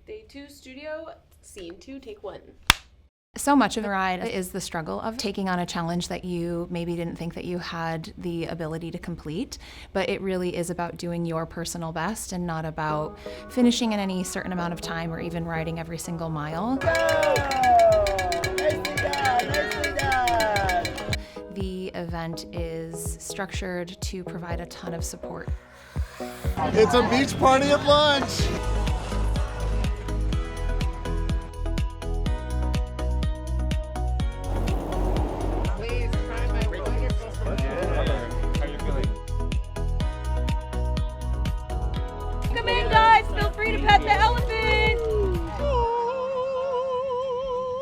Day 2 studio, scene 2, take 1. So much of the ride is the struggle of taking on a challenge that you maybe didn't think that you had the ability to complete, but it really is about doing your personal best and not about finishing in any certain amount of time or even riding every single mile. Go! Nicely done, nicely done! The event is structured to provide a ton of support. It's a beach party at lunch! Come in, guys. Feel free to pet the elephant.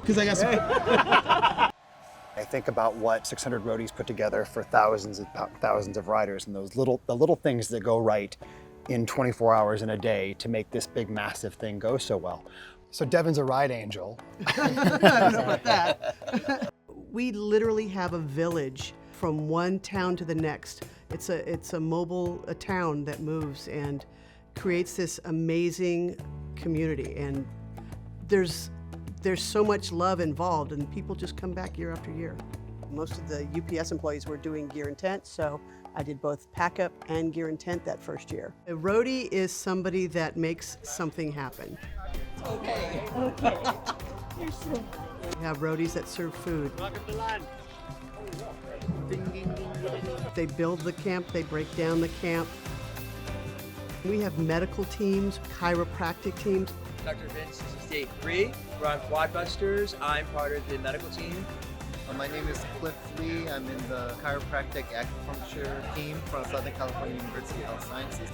Because I got some... I think about what 600 roadies put together for thousands of riders, and the little things that go right in 24 hours in a day to make this big, massive thing go so well. So Devin's a ride angel. I don't know about that. We literally have a village from one town to the next. It's a mobile town that moves and creates this amazing community. And there's so much love involved, and people just come back year after year. Most of the UPS employees were doing gear and tent, so I did both pack up and gear and tent that first year. A roadie is somebody that makes something happen. Okay. We have roadies that serve food. They build the camp, they break down the camp. We have medical teams, chiropractic teams. Dr. Vince, this is day 3. We're on Quadbusters. I'm part of the medical team. My name is Cliff Lee. I'm in the chiropractic acupuncture team from Southern California University of Health Sciences.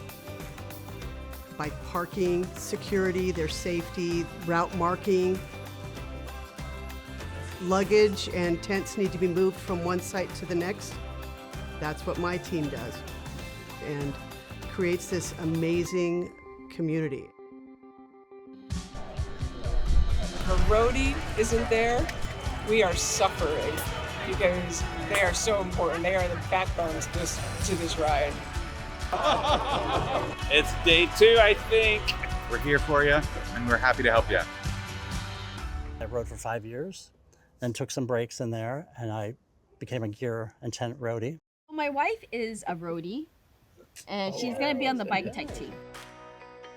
By parking, security, their safety, route marking. Luggage and tents need to be moved from one site to the next. That's what my team does, and creates this amazing community. The roadie isn't there, we are suffering because they are so important. They are the backbone to this ride. It's day 2, I think. We're here for you, and we're happy to help you. I rode for 5 years, then took some breaks in there, and I became a gear and tent roadie. My wife is a roadie, and she's going to be on the bike tech team.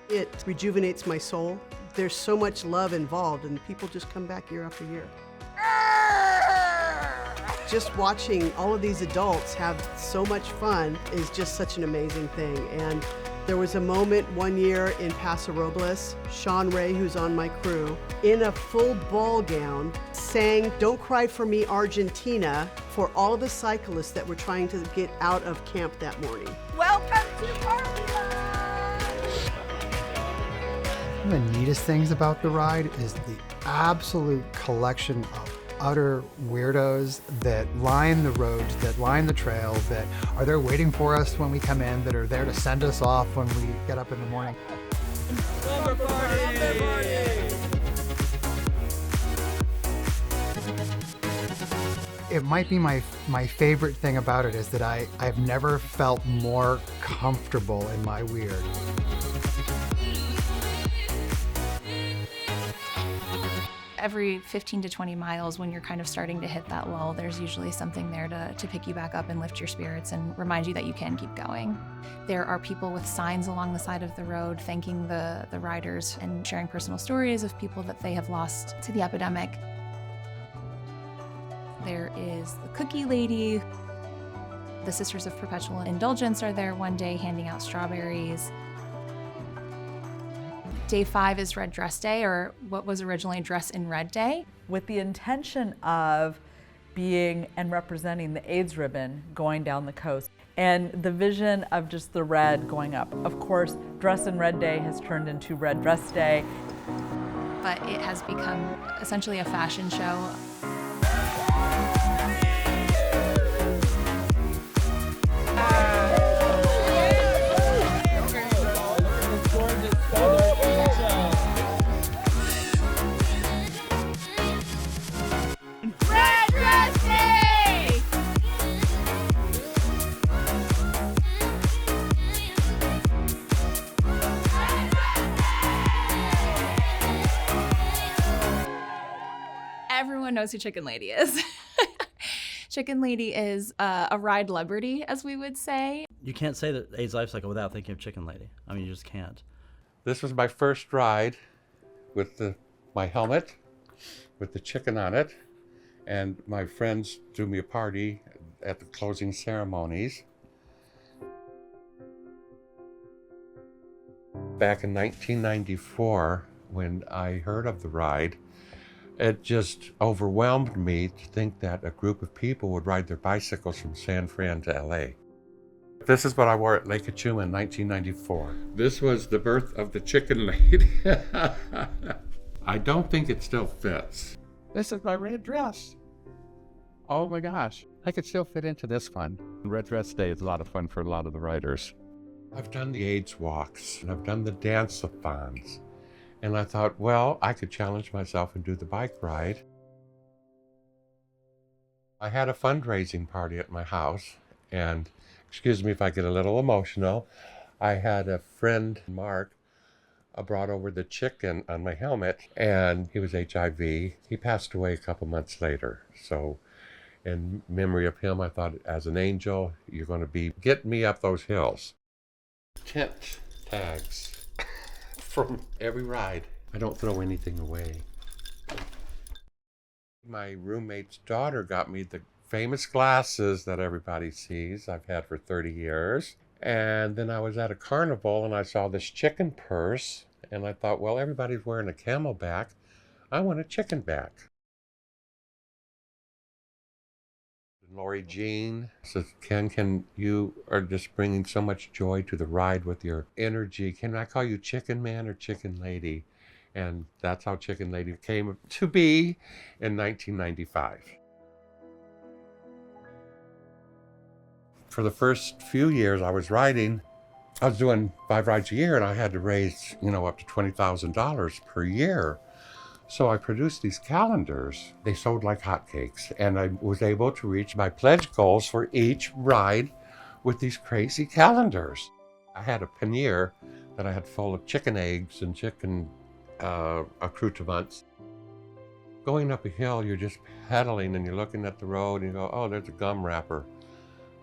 It rejuvenates my soul. There's so much love involved, and people just come back year after year. Just watching all of these adults have so much fun is just such an amazing thing. And there was a moment one year in Paso Robles, Sean Ray, who's on my crew, in a full ball gown, sang "Don't Cry for Me, Argentina" for all of the cyclists that were trying to get out of camp that morning. Welcome to Party Life! One of the neatest things about the ride is the absolute collection of utter weirdos that line the roads, that line the trail, that are there waiting for us when we come in, that are there to send us off when we get up in the morning. Lumber party! It might be my favorite thing about it is that I've never felt more comfortable in my weird. Every 15 to 20 miles, when you're kind of starting to hit that lull, there's usually something there to pick you back up and lift your spirits and remind you that you can keep going. There are people with signs along the side of the road thanking the riders and sharing personal stories of people that they have lost to the epidemic. There is the cookie lady. The Sisters of Perpetual Indulgence are there one day handing out strawberries. Day 5 is Red Dress Day, or what was originally Dress in Red Day. With the intention of being and representing the AIDS ribbon going down the coast, and the vision of just the red going up. Of course, Dress in Red Day has turned into Red Dress Day. But it has become essentially a fashion show. everyone knows who Chicken Lady is. Chicken Lady is a ride celebrity, as we would say. You can't say that AIDS LifeCycle without thinking of Chicken Lady. I mean, you just can't. This was my first ride with my helmet, with the chicken on it, and my friends threw me a party at the closing ceremonies. Back in 1994, when I heard of the ride, it just overwhelmed me to think that a group of people would ride their bicycles from San Fran to LA. This is what I wore at Lake Achuma in 1994. This was the birth of the Chicken Lady. I don't think it still fits. This is my red dress. Oh my gosh, I could still fit into this one. Red Dress Day is a lot of fun for a lot of the riders. I've done the AIDS walks, and I've done the dance-a-thons. And I thought, well, I could challenge myself and do the bike ride. I had a fundraising party at my house, and excuse me if I get a little emotional, I had a friend, Mark, brought over the chicken on my helmet, and he was HIV. He passed away a couple months later. So in memory of him, I thought, as an angel, you're going to be getting me up those hills. Tent tags from every ride. I don't throw anything away. My roommate's daughter got me the famous glasses that everybody sees I've had for 30 years. And then I was at a carnival and I saw this chicken purse, and I thought, well, everybody's wearing a camelback. I want a chicken back. Lori Jean says, Ken, you are just bringing so much joy to the ride with your energy. Can I call you Chicken Man or Chicken Lady? And that's how Chicken Lady came to be in 1995. For the first few years I was riding, I was doing 5 rides a year, and I had to raise, up to $20,000 per year. So I produced these calendars. They sold like hotcakes, and I was able to reach my pledge goals for each ride with these crazy calendars. I had a pannier that I had full of chicken eggs and chicken accoutrements. Going up a hill, you're just pedaling and you're looking at the road and you go, oh, there's a gum wrapper.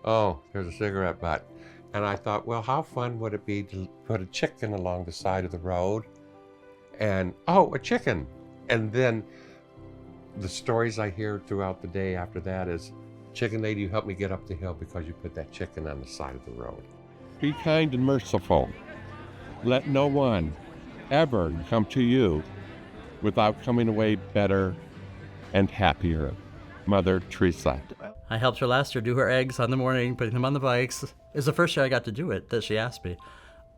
Oh, there's a cigarette butt. And I thought, well, how fun would it be to put a chicken along the side of the road? And, oh, a chicken. And then the stories I hear throughout the day after that is, Chicken Lady, you helped me get up the hill because you put that chicken on the side of the road. Be kind and merciful. Let no one ever come to you without coming away better and happier. Mother Teresa. I helped her last year do her eggs on the morning, putting them on the bikes. It was the first year I got to do it that she asked me.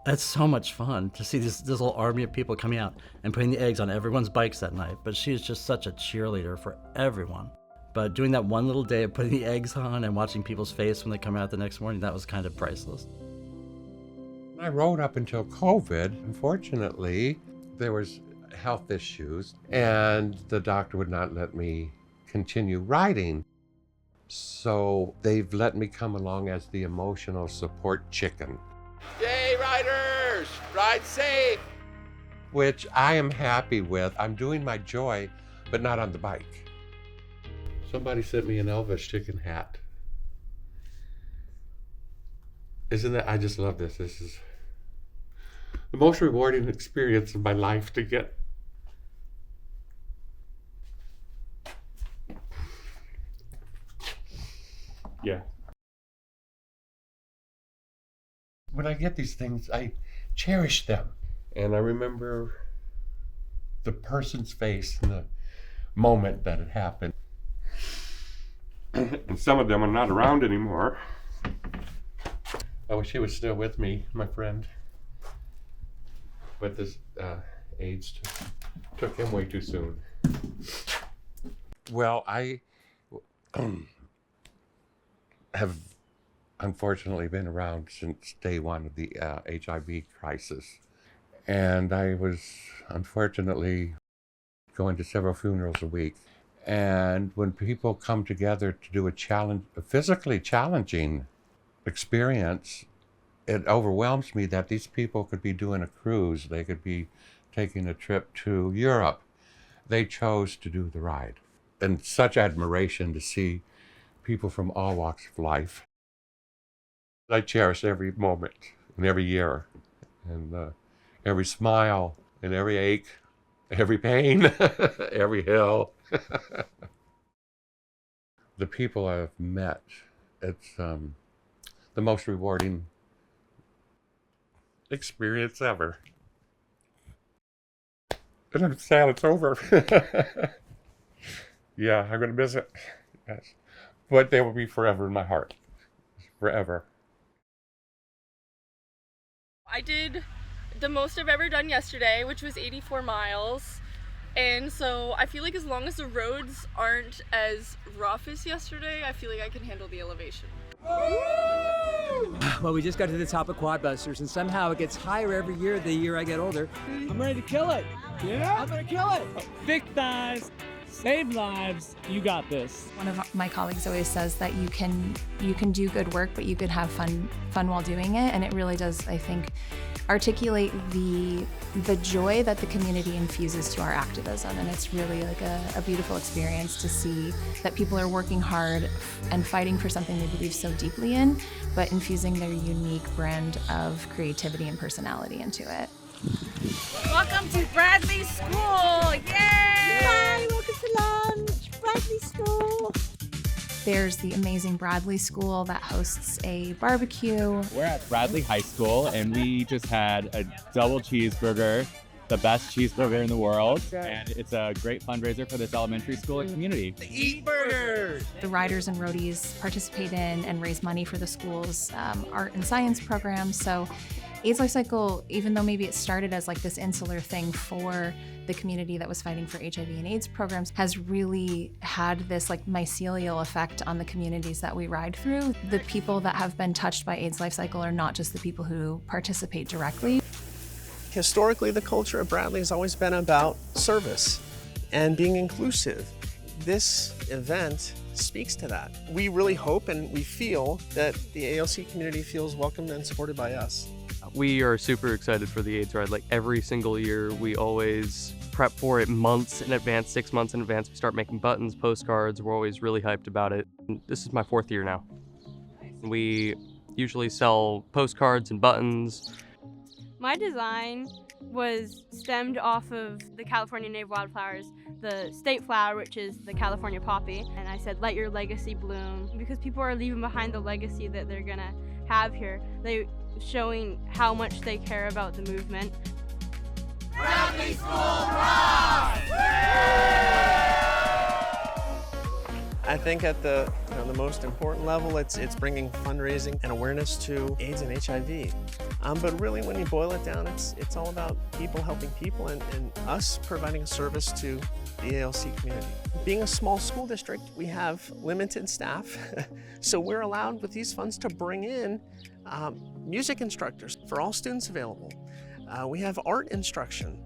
It's so much fun to see this little army of people coming out and putting the eggs on everyone's bikes that night. But she's just such a cheerleader for everyone. But doing that one little day of putting the eggs on and watching people's face when they come out the next morning, that was kind of priceless. I rode up until COVID. Unfortunately, there was health issues, and the doctor would not let me continue riding. So they've let me come along as the emotional support chicken. Yay, riders! Ride safe! Which I am happy with. I'm doing my joy, but not on the bike. Somebody sent me an Elvis chicken hat. Isn't it? I just love this. This is the most rewarding experience of my life to get. Yeah. When I get these things, I cherish them. And I remember the person's face in the moment that it happened. And some of them are not around anymore. I wish he was still with me, my friend. But this AIDS took him way too soon. Well, I have unfortunately been around since day one of the HIV crisis. And I was unfortunately going to several funerals a week. And when people come together to do a physically challenging experience, it overwhelms me that these people could be doing a cruise. They could be taking a trip to Europe. They chose to do the ride. and such admiration to see people from all walks of life. I cherish every moment and every year and every smile and every ache, every pain, every hill. The people I've met, it's the most rewarding experience ever. And I'm sad it's over. Yeah, I'm going to miss it. Yes. But they will be forever in my heart. Forever. I did the most I've ever done yesterday, which was 84 miles. And so I feel like as long as the roads aren't as rough as yesterday, I feel like I can handle the elevation. Well, we just got to the top of Quadbusters, and somehow it gets higher every year the year I get older. I'm ready to kill it. Yeah? I'm gonna kill it. Big thighs, save lives, you got this. One of my colleagues always says that you can do good work, but you could have fun while doing it, and it really does, I think, articulate the joy that the community infuses to our activism. And it's really like a beautiful experience to see that people are working hard and fighting for something they believe so deeply in, but infusing their unique brand of creativity and personality into it. Welcome to Bradley School! Yay! Hi, welcome to lunch, Bradley School. There's the amazing Bradley School that hosts a barbecue. We're at Bradley High School, and we just had a double cheeseburger, the best cheeseburger in the world, and it's a great fundraiser for this elementary school and community. Eat burgers! The riders and roadies participate in and raise money for the school's art and science programs. So AIDS LifeCycle, even though maybe it started as like this insular thing for the community that was fighting for HIV and AIDS programs, has really had this like mycelial effect on the communities that we ride through. The people that have been touched by AIDS LifeCycle are not just the people who participate directly. Historically, the culture of Bradley has always been about service and being inclusive. This event speaks to that. We really hope and we feel that the ALC community feels welcomed and supported by us. We are super excited for the AIDS ride. Like every single year, we always prep for it months in advance, 6 months in advance. We start making buttons, postcards. We're always really hyped about it. This is my 4th year now. We usually sell postcards and buttons. My design was stemmed off of the California native wildflowers, the state flower, which is the California poppy. And I said, let your legacy bloom, because people are leaving behind the legacy that they're gonna have here. They showing how much they care about the movement. Bradley School Rock! I think at the the most important level, it's bringing fundraising and awareness to AIDS and HIV. But really, when you boil it down, it's all about people helping people and us providing a service to the ALC community. Being a small school district, we have limited staff, so we're allowed with these funds to bring in music instructors for all students available. We have art instruction.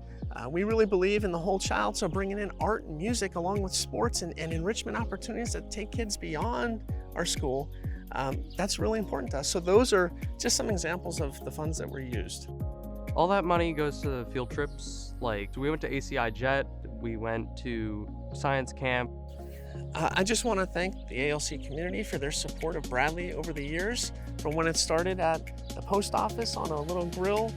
We really believe in the whole child, so bringing in art and music along with sports and enrichment opportunities that take kids beyond our school, that's really important to us. So those are just some examples of the funds that were used. All that money goes to field trips. Like, we went to ACI Jet, we went to science camp. I just want to thank the ALC community for their support of Bradley over the years, from when it started at the post office on a little grill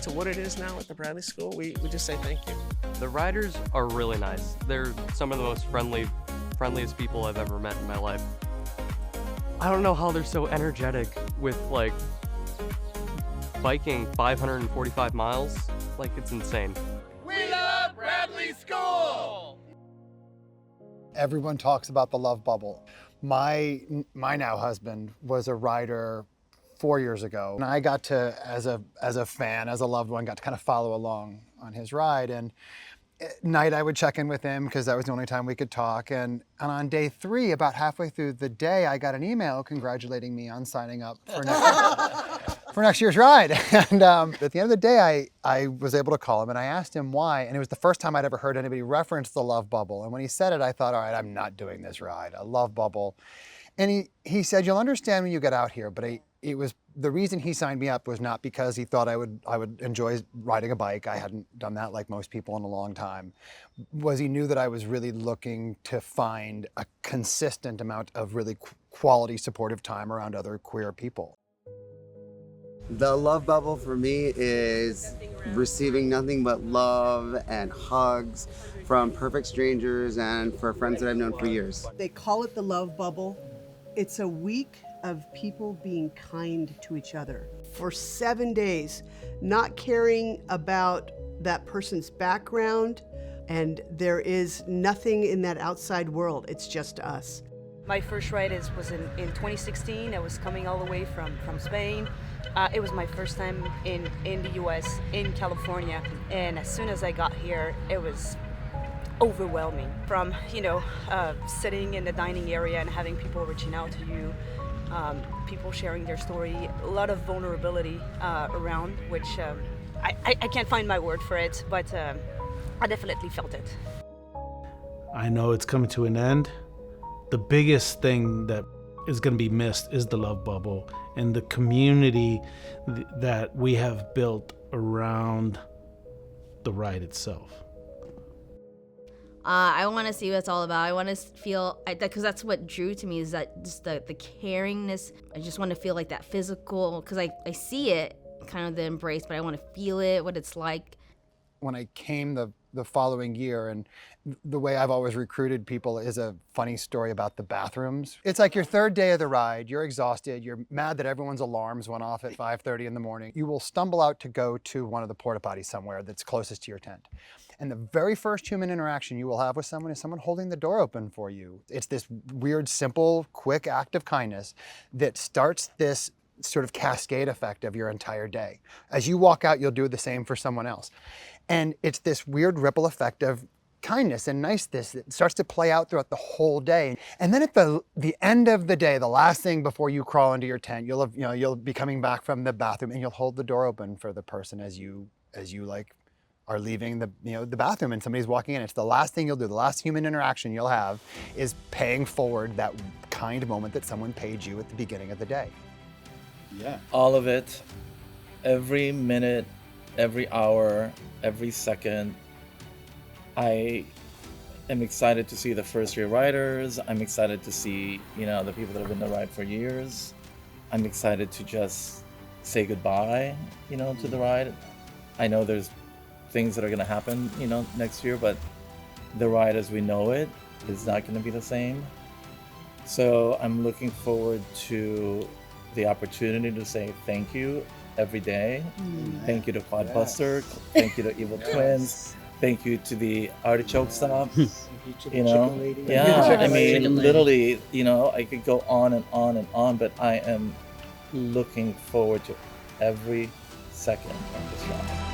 to what it is now at the Bradley School. We just say thank you. The riders are really nice. They're some of the most friendliest people I've ever met in my life. I don't know how they're so energetic with like biking 545 miles. Like, it's insane. We love Bradley School! Everyone talks about the love bubble. My now husband was a rider 4 years ago, and I got to, as a fan, as a loved one, got to kind of follow along on his ride. And at night I would check in with him because that was the only time we could talk. And on day 3, about halfway through the day, I got an email congratulating me on signing up for next year's ride. And at the end of the day, I was able to call him and I asked him why. And it was the first time I'd ever heard anybody reference the love bubble. And when he said it, I thought, all right, I'm not doing this ride, a love bubble. And he said, you'll understand when you get out here, but It was the reason he signed me up was not because he thought I would enjoy riding a bike. I hadn't done that like most people in a long time. Was he knew that I was really looking to find a consistent amount of really quality supportive time around other queer people. The love bubble for me is receiving nothing but love and hugs from perfect strangers and for friends that I've known for years. They call it the love bubble. It's a week of people being kind to each other for 7 days, not caring about that person's background, and there is nothing in that outside world. It's just us. My first ride was in 2016. I was coming all the way from Spain. It was my first time in the US, in California, and as soon as I got here, it was overwhelming. From, sitting in the dining area and having people reaching out to you, people sharing their story, a lot of vulnerability around, which I can't find my word for it, but I definitely felt it. I know it's coming to an end. The biggest thing that is going to be missed is the love bubble and the community that we have built around the ride itself. I want to see what it's all about. I want to feel, because that's what drew to me, is that just the caringness. I just want to feel like that physical, because I see it, kind of the embrace, but I want to feel it, what it's like. When I came the following year, and the way I've always recruited people is a funny story about the bathrooms. It's like your third day of the ride, you're exhausted, you're mad that everyone's alarms went off at 5:30 in the morning. You will stumble out to go to one of the porta potties somewhere that's closest to your tent. And the very first human interaction you will have with someone is someone holding the door open for you. It's this weird, simple, quick act of kindness that starts this sort of cascade effect of your entire day. As you walk out, you'll do the same for someone else. And it's this weird ripple effect of kindness and niceness that starts to play out throughout the whole day. And then at the end of the day, the last thing before you crawl into your tent, you'll be coming back from the bathroom and you'll hold the door open for the person as you like are leaving the bathroom and somebody's walking in. It's the last thing you'll do. The last human interaction you'll have is paying forward that kind moment that someone paid you at the beginning of the day. Yeah. All of it, every minute, every hour, every second. I am excited to see the first year riders. I'm excited to see, the people that have been in the ride for years. I'm excited to just say goodbye, to the ride. I know there's things that are going to happen, next year, but the ride as we know it is not going to be the same. So I'm looking forward to the opportunity to say thank you every day. Thank you to Quadbuster. Thank you to Evil Twins. Thank you to the Artichoke Stop. I mean, literally, I could go on and on and on, but I am looking forward to every second of this ride.